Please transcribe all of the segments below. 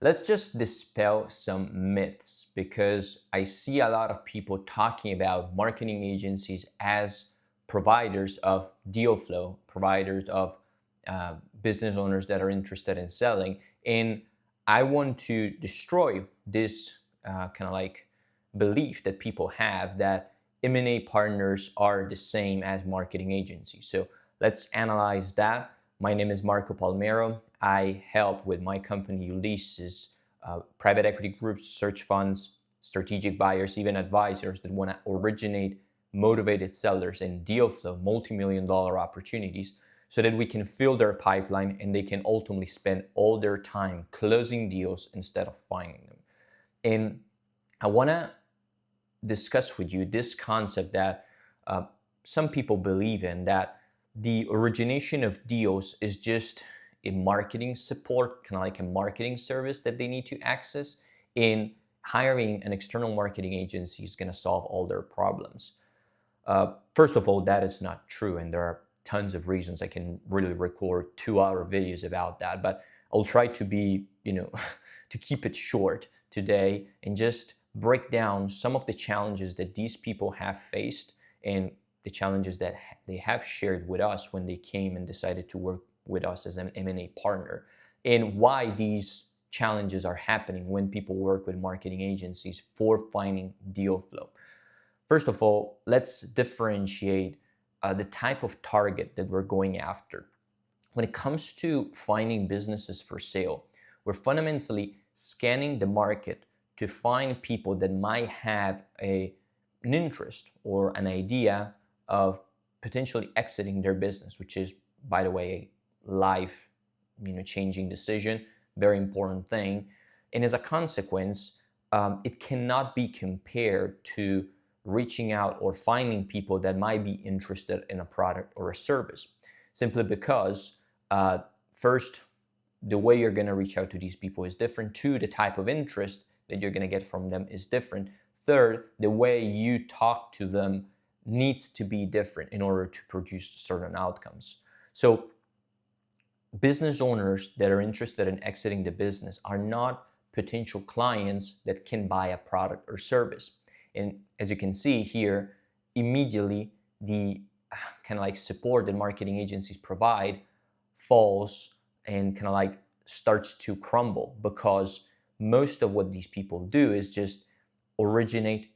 let's just dispel some myths because I see a lot of people talking about marketing agencies as providers of deal flow, providers of business owners that are interested in selling. And I want to destroy this kind of like belief that people have that M&A partners are the same as marketing agencies. So let's analyze that. My name is Marco Palmero. I help with my company Ulysses, private equity groups, search funds, strategic buyers, even advisors that want to originate motivated sellers and deal flow, multi-million-dollar opportunities so that we can fill their pipeline and they can ultimately spend all their time closing deals instead of finding them. And I want to discuss with you this concept that some people believe in, that the origination of deals is just a marketing support, kind of like a marketing service that they need to access, and hiring an external marketing agency is going to solve all their problems. First of all, that is not true, and there are tons of reasons. I can really record 2-hour videos about that, but I'll try to be, to keep it short today and just break down some of the challenges that these people have faced and the challenges that they have shared with us when they came and decided to work with us as an M&A partner, and why these challenges are happening when people work with marketing agencies for finding deal flow. First of all, let's differentiate the type of target that we're going after. When it comes to finding businesses for sale, we're fundamentally scanning the market to find people that might have an interest or an idea of potentially exiting their business, which is, by the way, a life changing decision, very important thing. And as a consequence, it cannot be compared to reaching out or finding people that might be interested in a product or a service, simply because first, the way you're going to reach out to these people is different. Two, the type of interest that you're going to get from them is different. Third, the way you talk to them needs to be different in order to produce certain outcomes. So business owners that are interested in exiting the business are not potential clients that can buy a product or service. And as you can see here, immediately the kind of like support that marketing agencies provide falls and kind of like starts to crumble, because most of what these people do is just originate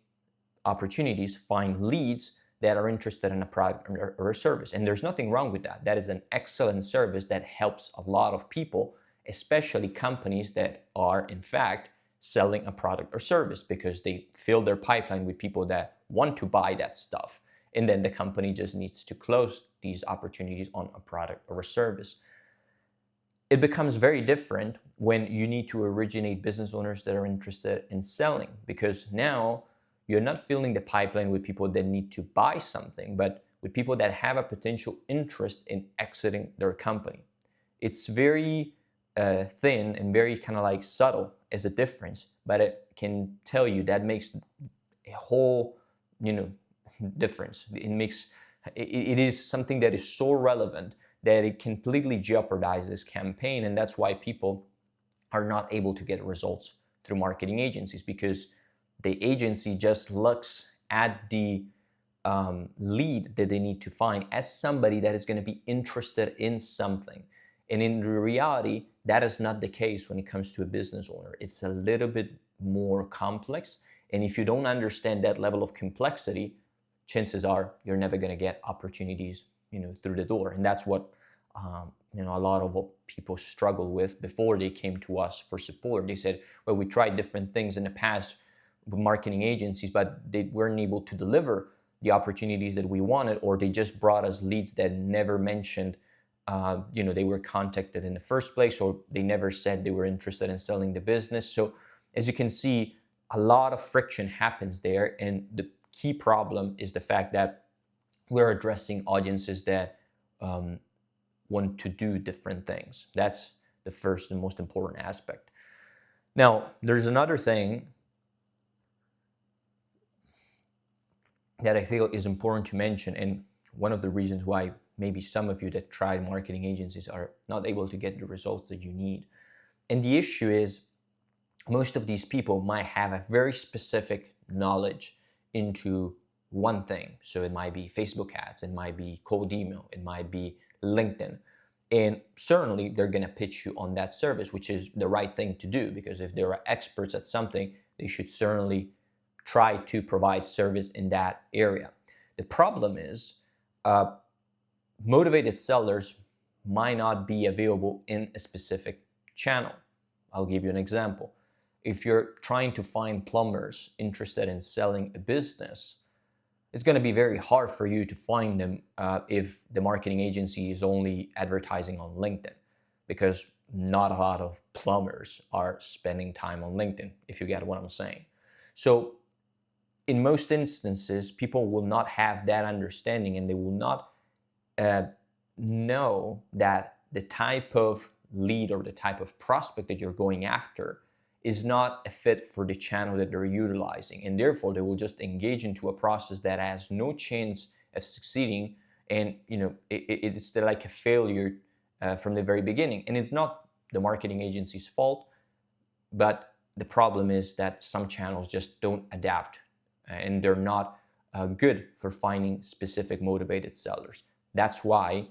opportunities, find leads that are interested in a product or a service. And there's nothing wrong with that. That is an excellent service that helps a lot of people, especially companies that are in fact selling a product or service, because they fill their pipeline with people that want to buy that stuff. And then the company just needs to close these opportunities on a product or a service. It becomes very different when you need to originate business owners that are interested in selling, because now you're not filling the pipeline with people that need to buy something, but with people that have a potential interest in exiting their company. It's very thin and very kind of like subtle as a difference, but it can tell you that makes a whole, difference. It is something that is so relevant that it completely jeopardizes this campaign, and that's why people are not able to get results through marketing agencies, because the agency just looks at the lead that they need to find as somebody that is going to be interested in something. And in reality, that is not the case when it comes to a business owner. It's a little bit more complex. And if you don't understand that level of complexity, chances are you're never going to get opportunities, through the door. And that's what, a lot of what people struggle with before they came to us for support. They said, well, we tried different things in the past with marketing agencies, but they weren't able to deliver the opportunities that we wanted, or they just brought us leads that never mentioned they were contacted in the first place, or they never said they were interested in selling the business. So as you can see, a lot of friction happens there. And the key problem is the fact that we're addressing audiences that want to do different things. That's the first and most important aspect. Now, there's another thing that I feel is important to mention, and one of the reasons why maybe some of you that tried marketing agencies are not able to get the results that you need. And the issue is most of these people might have a very specific knowledge into one thing. So it might be Facebook ads, it might be cold email, it might be LinkedIn. And certainly they're going to pitch you on that service, which is the right thing to do, because if they are experts at something, they should certainly try to provide service in that area. The problem is motivated sellers might not be available in a specific channel. I'll give you an example. If you're trying to find plumbers interested in selling a business, it's going to be very hard for you to find them if the marketing agency is only advertising on LinkedIn, because not a lot of plumbers are spending time on LinkedIn, if you get what I'm saying. So in most instances, people will not have that understanding, and they will not know that the type of lead or the type of prospect that you're going after is not a fit for the channel that they're utilizing, and therefore they will just engage into a process that has no chance of succeeding, and it's like a failure from the very beginning. And it's not the marketing agency's fault, but the problem is that some channels just don't adapt, and they're not good for finding specific motivated sellers. That's why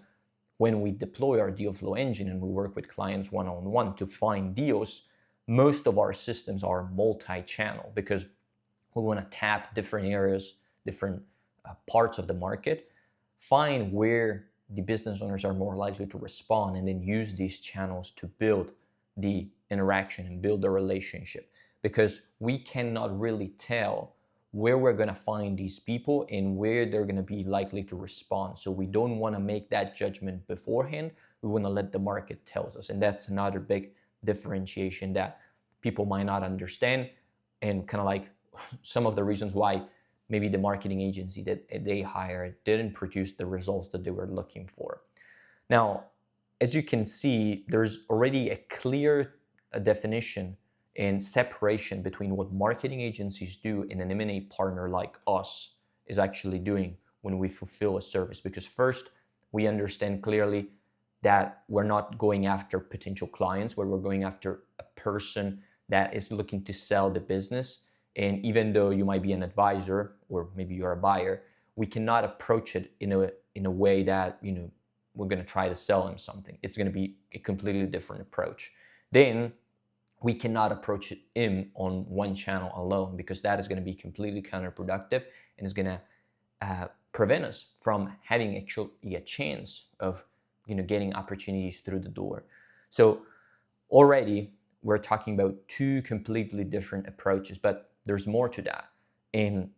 when we deploy our DealFlow engine and we work with clients one-on-one to find deals, most of our systems are multi-channel, because we want to tap different areas, different parts of the market, find where the business owners are more likely to respond, and then use these channels to build the interaction and build the relationship, because we cannot really tell where we're going to find these people and where they're going to be likely to respond. So we don't want to make that judgment beforehand. We want to let the market tell us. And that's another big differentiation that people might not understand, and kind of like some of the reasons why maybe the marketing agency that they hired didn't produce the results that they were looking for. Now, as you can see, there's already a clear definition and separation between what marketing agencies do and an M&A partner like us is actually doing when we fulfill a service. Because first, we understand clearly that we're not going after potential clients, but we're going after a person that is looking to sell the business. And even though you might be an advisor or maybe you're a buyer, we cannot approach it in a way that we're going to try to sell him something. It's going to be a completely different approach. Then we cannot approach him on one channel alone, because that is going to be completely counterproductive and is going to prevent us from having a chance of getting opportunities through the door. So already we're talking about two completely different approaches, but there's more to that. And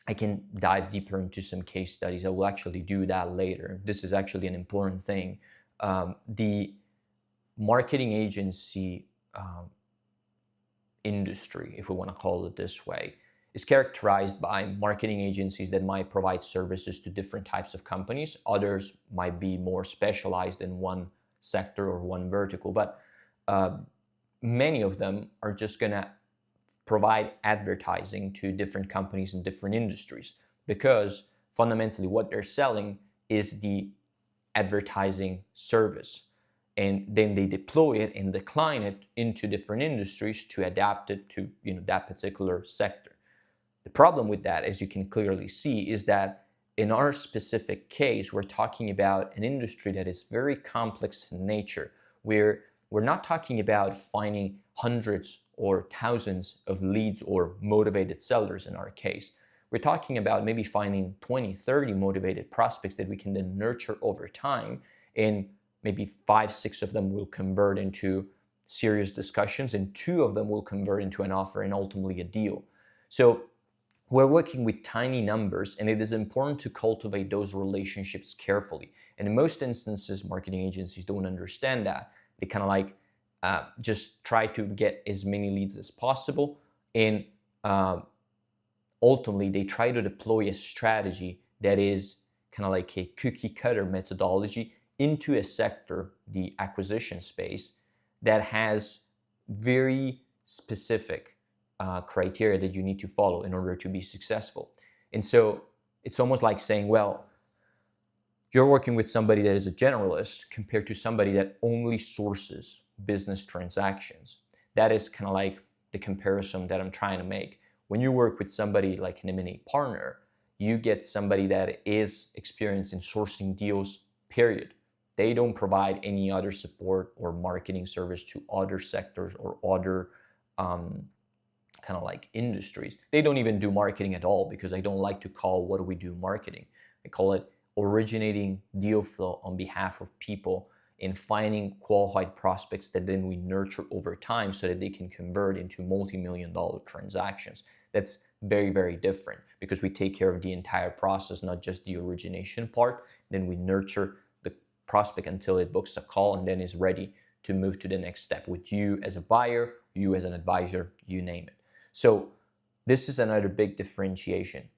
I can dive deeper into some case studies. I will actually do that later. This is actually an important thing. The marketing agency industry, if we want to call it this way, is characterized by marketing agencies that might provide services to different types of companies. Others might be more specialized in one sector or one vertical, but many of them are just going to provide advertising to different companies in different industries, because fundamentally what they're selling is the advertising service. And then they deploy it and decline it into different industries to adapt it to that particular sector. The problem with that, as you can clearly see, is that in our specific case, we're talking about an industry that is very complex in nature, where we're not talking about finding hundreds or thousands of leads or motivated sellers in our case. We're talking about maybe finding 20, 30 motivated prospects that we can then nurture over time, and maybe 5, 6 of them will convert into serious discussions, and 2 of them will convert into an offer and ultimately a deal. So we're working with tiny numbers, and it is important to cultivate those relationships carefully. And in most instances, marketing agencies don't understand that. They kind of like just try to get as many leads as possible, and ultimately they try to deploy a strategy that is kind of like a cookie cutter methodology into a sector, the acquisition space, that has very specific criteria that you need to follow in order to be successful. And so it's almost like saying, well, you're working with somebody that is a generalist compared to somebody that only sources business transactions. that is kind of like the comparison that I'm trying to make. When you work with somebody like an M&A partner, you get somebody that is experienced in sourcing deals, period. They don't provide any other support or marketing service to other sectors or other kind of like industries. They don't even do marketing at all, because I don't like to call what we do marketing. I call it originating deal flow on behalf of people and finding qualified prospects that then we nurture over time so that they can convert into multi-million-dollar transactions. That's very, very different, because we take care of the entire process, not just the origination part. Then we nurture the prospect until it books a call and then is ready to move to the next step with you as a buyer, you as an advisor, you name it. So this is another big differentiation.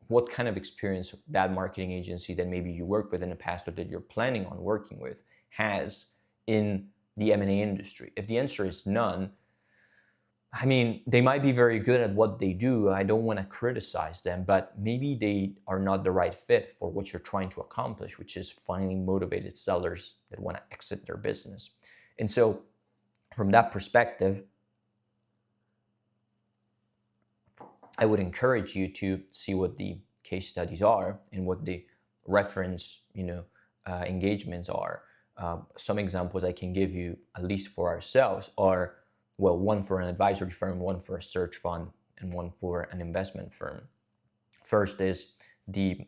What kind of experience that marketing agency that maybe you worked with in the past or that you're planning on working with has in the M&A industry? If the answer is none, I mean, they might be very good at what they do. I don't want to criticize them, but maybe they are not the right fit for what you're trying to accomplish, which is finding motivated sellers that want to exit their business. And so from that perspective, I would encourage you to see what the case studies are and what the reference, engagements are. Some examples I can give you, at least for ourselves, are, well, one for an advisory firm, one for a search fund, and one for an investment firm. First is the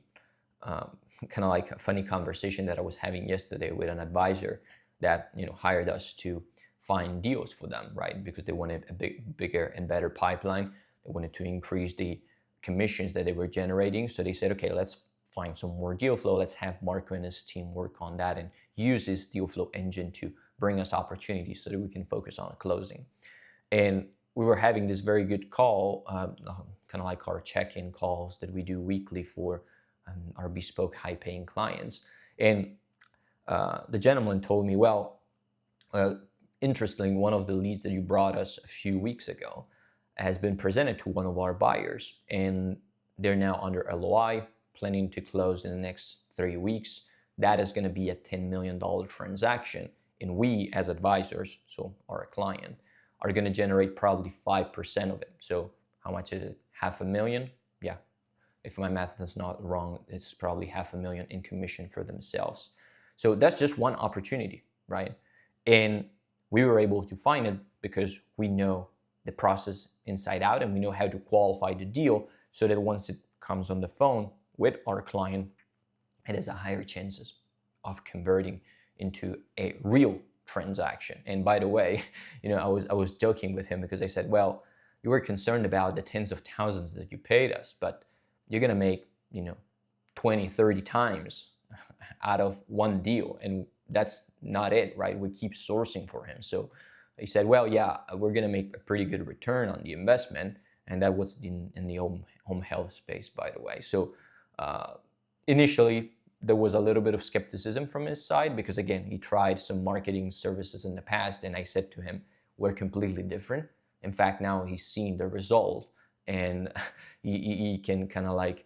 kind of like a funny conversation that I was having yesterday with an advisor that hired us to find deals for them, right? Because they wanted a bigger and better pipeline. They wanted to increase the commissions that they were generating. So they said, okay, let's find some more deal flow. Let's have Marco and his team work on that and use this DealFlow engine to bring us opportunities so that we can focus on closing. And we were having this very good call, kind of like our check-in calls that we do weekly for our bespoke high-paying clients. And the gentleman told me, well, interestingly, one of the leads that you brought us a few weeks ago has been presented to one of our buyers, and they're now under LOI, planning to close in the next 3 weeks. That is going to be a $10 million transaction. And we, as advisors, so our client, are going to generate probably 5% of it. So how much is it? $500,000? Yeah. If my math is not wrong, it's probably $500,000 in commission for themselves. So that's just one opportunity, right? And we were able to find it because we know the process inside out, and we know how to qualify the deal so that once it comes on the phone with our client, it has a higher chances of converting into a real transaction. And by the way, I was joking with him because I said, well, you were concerned about the tens of thousands that you paid us, but you're going to make 20, 30 times out of one deal, and that's not it, right? We keep sourcing for him. So he said, well, yeah, we're going to make a pretty good return on the investment. And that was in the home health space, by the way. So initially, there was a little bit of skepticism from his side because, again, he tried some marketing services in the past. And I said to him, we're completely different. In fact, now he's seen the result, and he can kind of like,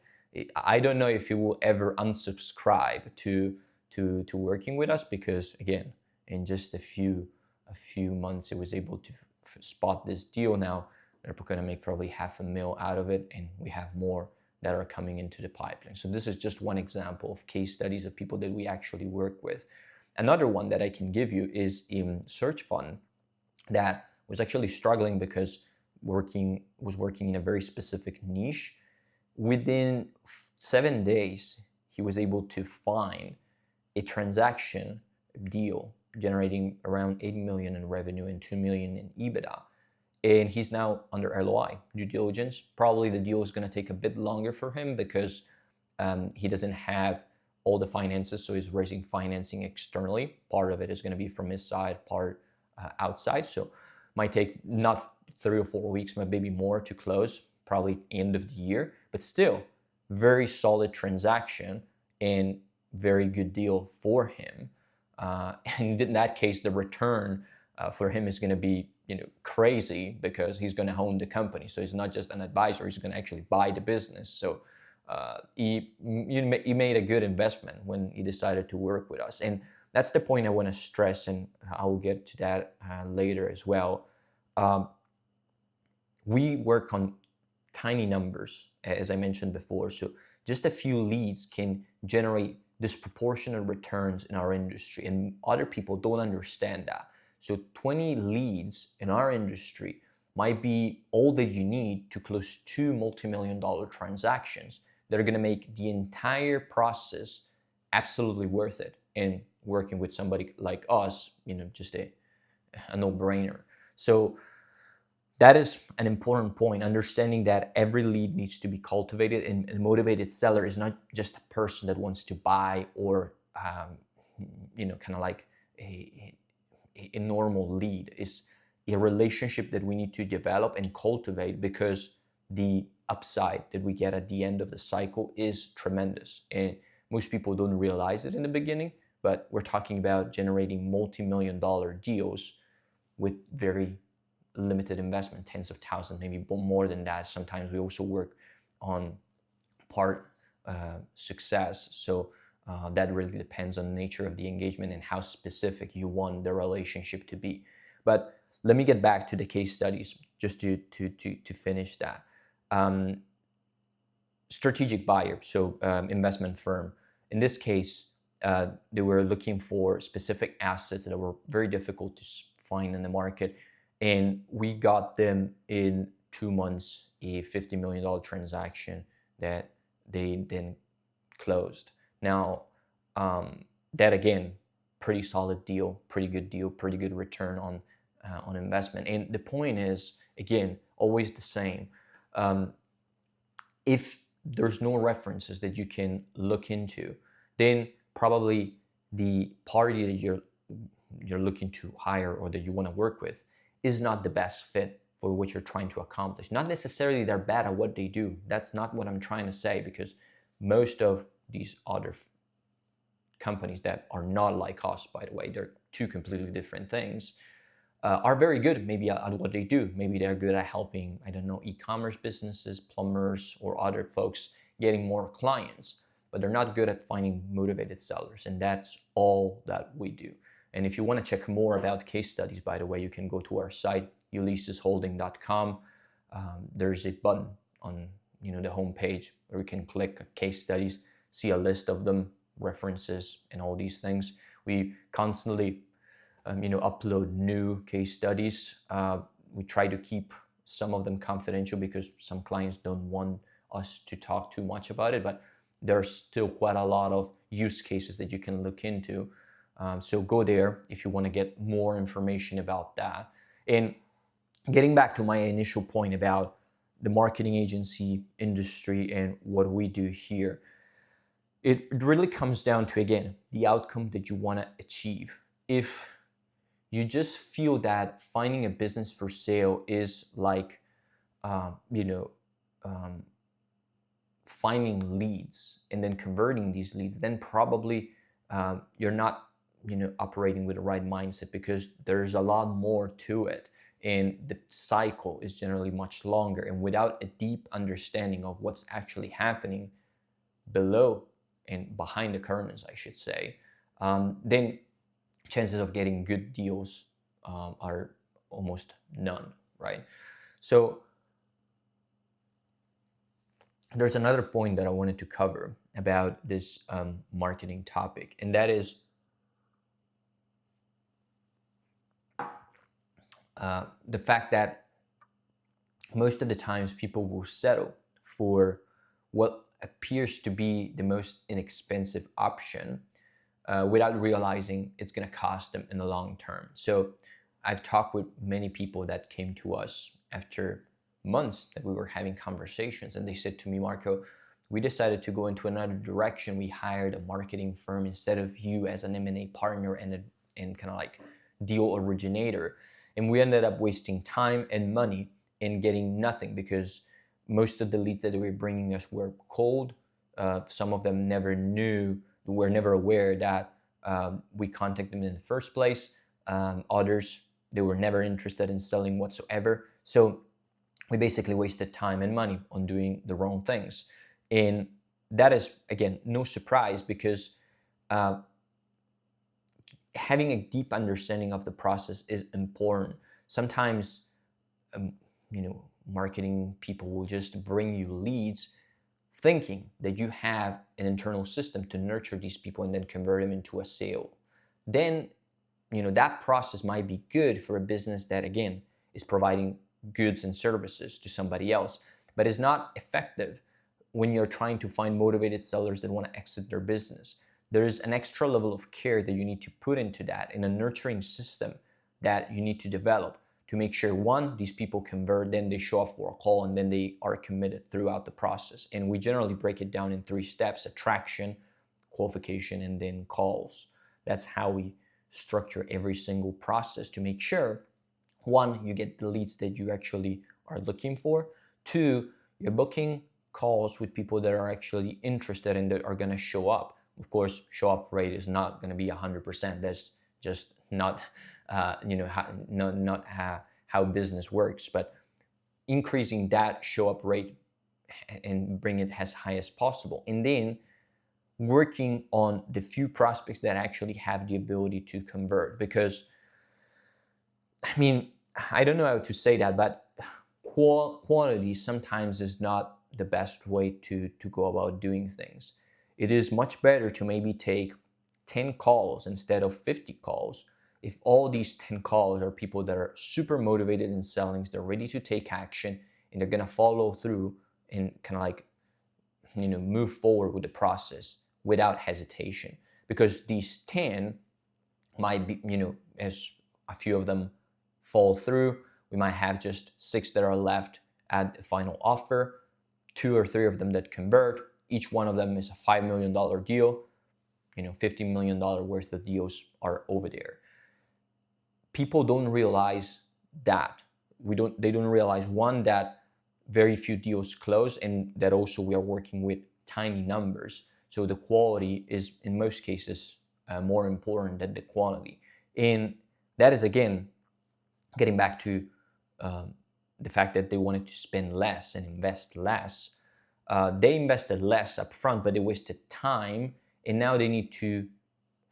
I don't know if he will ever unsubscribe to working with us, because, again, in just a few months, it was able to spot this deal. Now they're going to make probably $500,000 out of it, and we have more that are coming into the pipeline. So this is just one example of case studies of people that we actually work with. Another one that I can give you is in search fund that was actually struggling because was working in a very specific niche. Within 7 days, he was able to find a transaction deal generating around $8 million in revenue and $2 million in EBITDA. And he's now under LOI, due diligence. Probably the deal is going to take a bit longer for him because he doesn't have all the finances, so he's raising financing externally. Part of it is going to be from his side, part outside. So might take not 3 or 4 weeks, but maybe more to close, probably end of the year. But still, very solid transaction and very good deal for him. And in that case, the return for him is going to be crazy because he's going to own the company. So he's not just an advisor; he's going to actually buy the business. So he made a good investment when he decided to work with us. And that's the point I want to stress, and I will get to that later as well. Um, we work on tiny numbers, as I mentioned before. So just a few leads can generate disproportionate returns in our industry, and other people don't understand that. So 20 leads in our industry might be all that you need to close two multi-million dollar transactions that are going to make the entire process absolutely worth it. And working with somebody like us, just a no-brainer. So that is an important point, understanding that every lead needs to be cultivated, and a motivated seller is not just a person that wants to buy, or kind of like a normal lead. It's a relationship that we need to develop and cultivate, because the upside that we get at the end of the cycle is tremendous, and most people don't realize it in the beginning. But we're talking about generating multi-million dollar deals with very limited investment, tens of thousands, maybe more than that. Sometimes we also work on part success. So that really depends on the nature of the engagement and how specific you want the relationship to be. But let me get back to the case studies just to finish that. Strategic buyer, so investment firm. In this case, they were looking for specific assets that were very difficult to find in the market, and we got them in 2 months a $50 million transaction that they then closed. Now, that again, pretty solid deal, pretty good return on investment. And the point is, again, always the same. If there's no references that you can look into, then probably the party that you're looking to hire or that you want to work with is not the best fit for what you're trying to accomplish. Not necessarily they're bad at what they do. That's not what I'm trying to say, because most of these other companies that are not like us, by the way, they're two completely different things, are very good maybe at what they do. Maybe they're good at helping, I don't know, e-commerce businesses, plumbers, or other folks getting more clients, but they're not good at finding motivated sellers. And that's all that we do. And if you want to check more about case studies, by the way, you can go to our site, ulyssesholding.com. There's a button on the homepage where you can click case studies, see a list of them, references, and all these things. We constantly upload new case studies. We try to keep some of them confidential because some clients don't want us to talk too much about it, but there's still quite a lot of use cases that you can look into. So go there if you want to get more information about that. And getting back to my initial point about the marketing agency industry and what we do here, it really comes down to, again, the outcome that you want to achieve. If you just feel that finding a business for sale is like, finding leads and then converting these leads, then probably you're not, operating with the right mindset, because there's a lot more to it. And the cycle is generally much longer. And without a deep understanding of what's actually happening below and behind the curtains, I should say, then chances of getting good deals are almost none, right? So there's another point that I wanted to cover about this marketing topic, and that is the fact that most of the times people will settle for what appears to be the most inexpensive option without realizing it's going to cost them in the long term. So I've talked with many people that came to us after months that we were having conversations, and they said to me, Marco, we decided to go into another direction. We hired a marketing firm instead of you as an M&A partner and kind of like deal originator. And we ended up wasting time and money and getting nothing, because most of the leads that they were bringing us were cold. Some of them were never aware that we contacted them in the first place. Others, they were never interested in selling whatsoever. So we basically wasted time and money on doing the wrong things. And that is, again, no surprise, because having a deep understanding of the process is important. Sometimes, um, marketing people will just bring you leads thinking that you have an internal system to nurture these people and then convert them into a sale. Then, that process might be good for a business that, again, is providing goods and services to somebody else, but is not effective when you're trying to find motivated sellers that want to exit their business. There's an extra level of care that you need to put into that, in a nurturing system that you need to develop to make sure, one, these people convert, then they show up for a call, and then they are committed throughout the process. And we generally break it down in 3 steps: attraction, qualification, and then calls. That's how we structure every single process to make sure, one, you get the leads that you actually are looking for. 2, you're booking calls with people that are actually interested and that are going to show up. Of course, show up rate is not going to be 100%. That's just not, how business works. But increasing that show up rate and bring it as high as possible. And then working on the few prospects that actually have the ability to convert. Because, I don't know how to say that, but quantity sometimes is not the best way to go about doing things. It is much better to maybe take 10 calls instead of 50 calls. If all these 10 calls are people that are super motivated in selling, they're ready to take action, and they're going to follow through and kind of like, move forward with the process without hesitation. Because these 10 might be, as a few of them fall through, we might have just 6 that are left at the final offer, 2 or 3 of them that convert. Each one of them is a $5 million deal. $50 million worth of deals are over there. People don't realize that. They don't realize, one, that very few deals close, and that also we are working with tiny numbers. So the quality is, in most cases, more important than the quantity. And that is, again, getting back to the fact that they wanted to spend less and invest less. They invested less up front, but they wasted time, and now they need to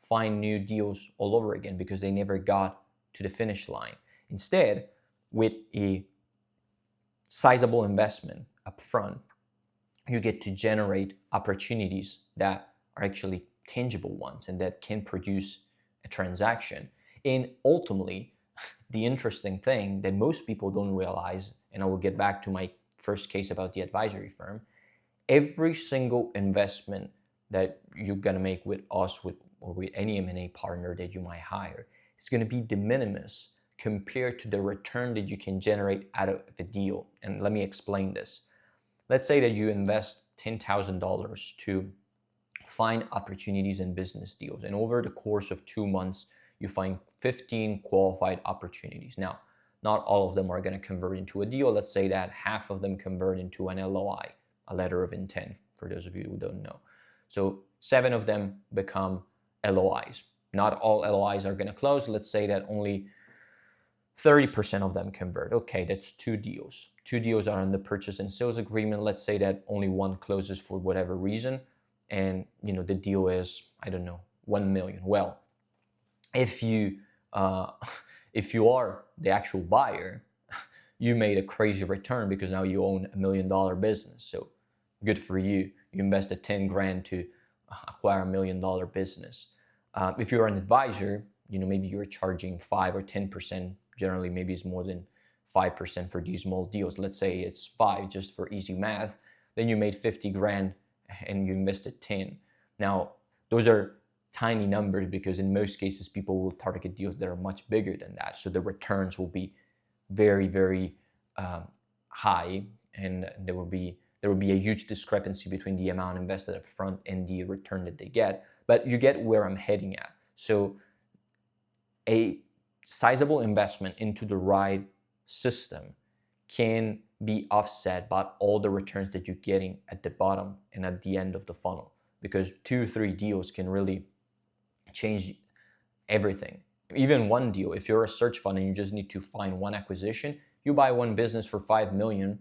find new deals all over again because they never got to the finish line. Instead, with a sizable investment up front, you get to generate opportunities that are actually tangible ones and that can produce a transaction. And ultimately, the interesting thing that most people don't realize, and I will get back to my first case about the advisory firm, every single investment that you're going to make with us or with any M&A partner that you might hire is going to be de minimis compared to the return that you can generate out of the deal. And let me explain this. Let's say that you invest $10,000 to find opportunities in business deals, and over the course of 2 months, you find 15 qualified opportunities. Now, not all of them are going to convert into a deal. Let's say that half of them convert into an LOI, a letter of intent, for those of you who don't know. So 7 of them become LOIs. Not all LOIs are going to close. Let's say that only 30% of them convert. Okay, that's 2 deals. 2 deals are in the purchase and sales agreement. Let's say that only 1 closes for whatever reason, and the deal is, I don't know, 1 million. Well, if you are the actual buyer, you made a crazy return because now you own $1 million business. So good for you. You invested 10 grand to acquire $1 million business. If you're an advisor, maybe you're charging 5 or 10%. Generally, maybe it's more than 5% for these small deals. Let's say it's 5 just for easy math. Then you made 50 grand and you invested 10. Now, those are tiny numbers because in most cases, people will target deals that are much bigger than that. So the returns will be very, very high, and there will be a huge discrepancy between the amount invested up front and the return that they get. But you get where I'm heading at. So a sizable investment into the right system can be offset by all the returns that you're getting at the bottom and at the end of the funnel, because 2 or 3 deals can really change everything. Even 1 deal, if you're a search fund and you just need to find 1 acquisition, you buy 1 business for 5 million,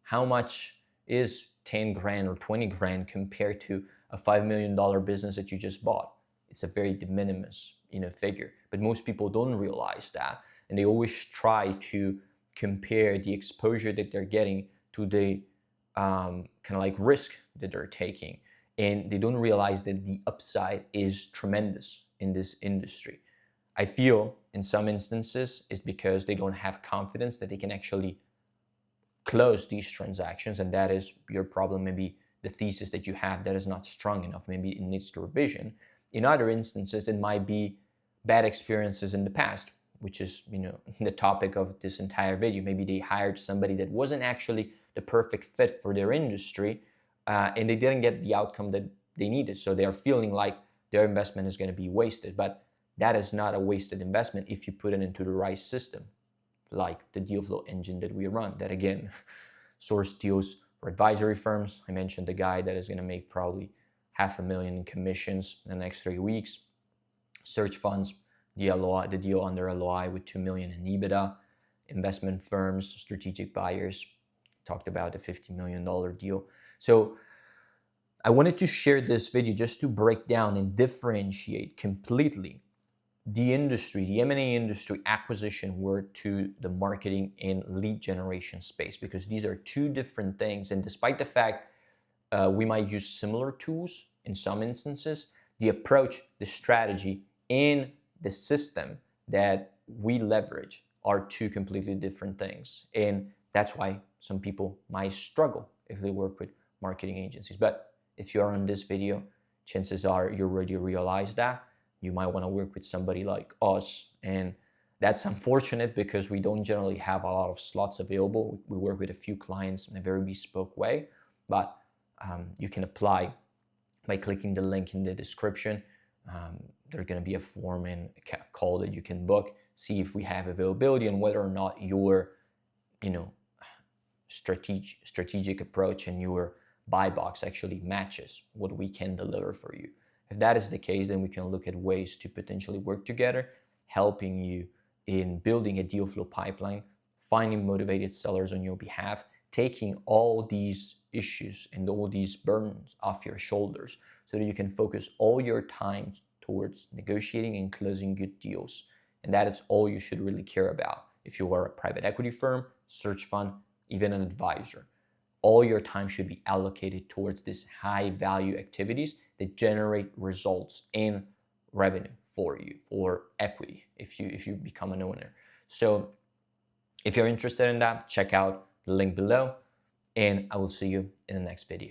how much is 10 grand or 20 grand compared to a $5 million business that you just bought? it's a very de minimis, figure. But most people don't realize that, and they always try to compare the exposure that they're getting to the kind of like risk that they're taking, and they don't realize that the upside is tremendous in this industry. I feel in some instances it's because they don't have confidence that they can actually close these transactions, and that is your problem. Maybe the thesis that you have that is not strong enough, maybe it needs to revision. In other instances, it might be bad experiences in the past, which is the topic of this entire video. Maybe they hired somebody that wasn't actually the perfect fit for their industry, and they didn't get the outcome that they needed, so they're feeling like their investment is going to be wasted. But that is not a wasted investment if you put it into the right system, like the DealFlow engine that we run, that again source deals for advisory firms. I mentioned the guy that is going to make probably $500,000 in commissions in the next 3 weeks. Search funds, the deal under LOI with $2 million in EBITDA. Investment firms, strategic buyers, talked about the $50 million deal. So I wanted to share this video just to break down and differentiate completely the industry, the M&A industry acquisition work to the marketing and lead generation space, because these are two different things. And despite the fact we might use similar tools in some instances, the approach, the strategy, and the system that we leverage are two completely different things. And that's why some people might struggle if they work with marketing agencies. But if you are on this video, chances are you already realize that. You might want to work with somebody like us, and that's unfortunate because we don't generally have a lot of slots available. We work with a few clients in a very bespoke way, but you can apply by clicking the link in the description. There's going to be a form and a call that you can book, see if we have availability and whether or not your strategic approach and your buy box actually matches what we can deliver for you. If that is the case, then we can look at ways to potentially work together, helping you in building a deal flow pipeline, finding motivated sellers on your behalf, taking all these issues and all these burdens off your shoulders so that you can focus all your time towards negotiating and closing good deals. And that is all you should really care about. If you are a private equity firm, search fund, even an advisor, all your time should be allocated towards these high value activities that generate results and revenue for you, or equity if you become an owner. So if you're interested in that, check out the link below, and I will see you in the next video.